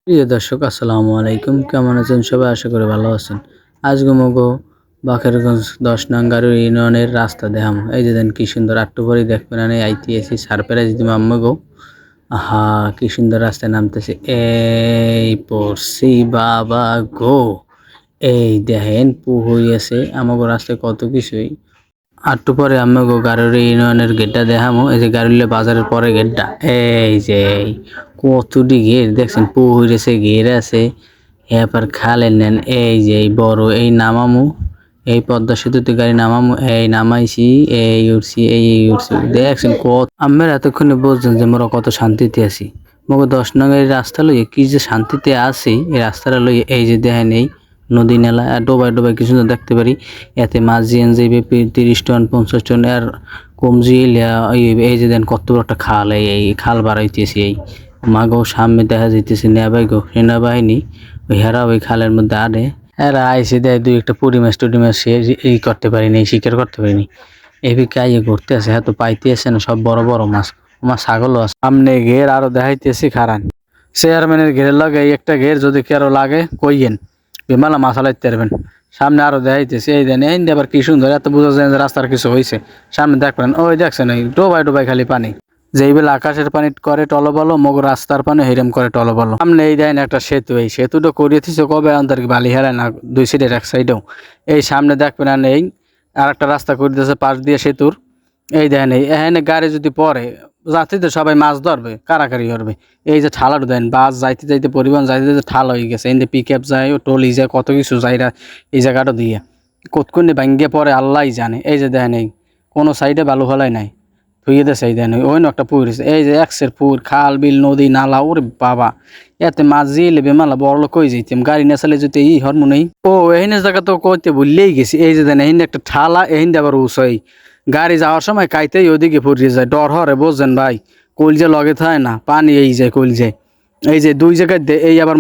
প্রিয় দর্শক আসসালামু আলাইকুম, কেমন আছেন সবাই? আশা করি ভালো আছেন। আজকে মগো বাকেরগঞ্জ 10 নং গারো ইউনিয়নের রাস্তা দেখাম। এই যে দেন কি সুন্দর আটটু পরে দেখবেন আমি আইতেছি সারপ্রাইজ দিম আম্মাগো। আহা কি সুন্দর রাস্তায় নামতেছে, এই পড়ছি বাবা গো। এই দেখেন পু হইয়াছে আমাগো রাস্তায় কত কিছুই। আটটু পরে আম্মাগো গারোর ইউনিয়নের গেটটা দেখামো। এই যে গারুল্লে বাজারের পরে গেটটা, এই যে কতটি গেট দেখছেন, পু হইরেছে ঘের আছে। এরপর খালের নেন, এই যে এই বড় এই নামামু, এই পদ্মা সেতুতে গাড়ি নামামু, এই নামাইছি, এই উঠছি, এই উঠছি। দেখছেন কত আমরা এতক্ষণে বুঝছেন যে মোরা কত শান্তিতে আছি। মগো 10 নং এই রাস্তা লইয়ে কি যে শান্তিতে আছি। এই রাস্তাটা লইয়ে এই যে দেখেন এই নদী নালা আর ডোবায় ডোবায় কিছু দেখতে পারি। এতে মাছ জিয়ান যাইবে 30 টন 50 টন আর কম জিয়ে এই যে দেন কত বড় একটা খাল, এই খাল বাড়াইতেছি। এই মাগো সামনে দেখা যাইতেছে নেবাইগো সেনাবাহিনী, ওই হেরা ওই খালের মধ্যে আড়ে এরা আইসে দেয় দুই একটা পুরি মাছ টুরি মাছ এই করতে পারিনি, শিকার করতে পারিনি। এদিকে আইয়ে ঘুরতে আছে, হ্যাঁ তো পাইতে আছে না সব বড় বড় মাছ। আমার ছাগলও আছে সামনে ঘের আরো দেখাইতেছি খারান। চেয়ারম্যানের ঘেরের লাগে এই একটা ঘের যদি কারো লাগে কইয়েন, বিমালা মাছ হালাইতে পারবেন। সামনে আরো দেখাইতেছি, এই দেন এই আবার কি সুন্দর, এত বোঝা যায় যে রাস্তার কিছু হয়েছে। সামনে দেখবেন ওই দেখছেন এই ডোবাই ডোবাই খালি পানি। যেই বেলা আকাশের পানি করে টলবলো, মগ রাস্তার পানি হেরেম করে টলবলো। সামনে এই দেন একটা সেতু, এই সেতুটা করিয়ে দিচ্ছে কবে আন্তর বালি হেরায় না, দুই সাইডের এক সাইডেও। এই সামনে দেখবেন আর এই আর একটা রাস্তা করে দিয়েছে পাশ দিয়ে সেতুর। এই দেখেন এই এখানে গাড়ি যদি পড়ে যাত্রীদের সবাই মাছ ধরবে, কারাকারি করবে। এই যে ঠালার দেন বাস যাইতে যাইতে পরিবহন যাইতে যাইতে ঠাল হয়ে গেছে, এই পিক আপ যায় টলি যায় কত কিছু যাইরা এই জায়গাটা দিয়ে কতক্ষণে ভাঙ্গে পরে আল্লাহ জানে। এই যে দেখেন এই কোনো সাইডে বালু ফেলাই নাই, ধুয়ে দেশে এই দেন ওই একটা পুর এই যে একশের পুর খাল বিল নদী নালা, ওরে বাবা এতে মাছ জিলে বেমালা বড় লোক কই যাইতাম গাড়ি না চালে যদি এই হরমোনেই। ও এহিনে জায়গা তো কইতে ভুললেই গেছি। এই যে দেন এহিনে একটা ঠালা, এহিনে আবার উঁচই গাড়ি যাওয়ার সময় কাইতেই ওদিকে ফুরিয়ে যায়, ডর হরে বোঝেন ভাই। কলজে লগে থাকে না পানি এই যায় কলজে, এই যে দুই জায়গায় এই আবার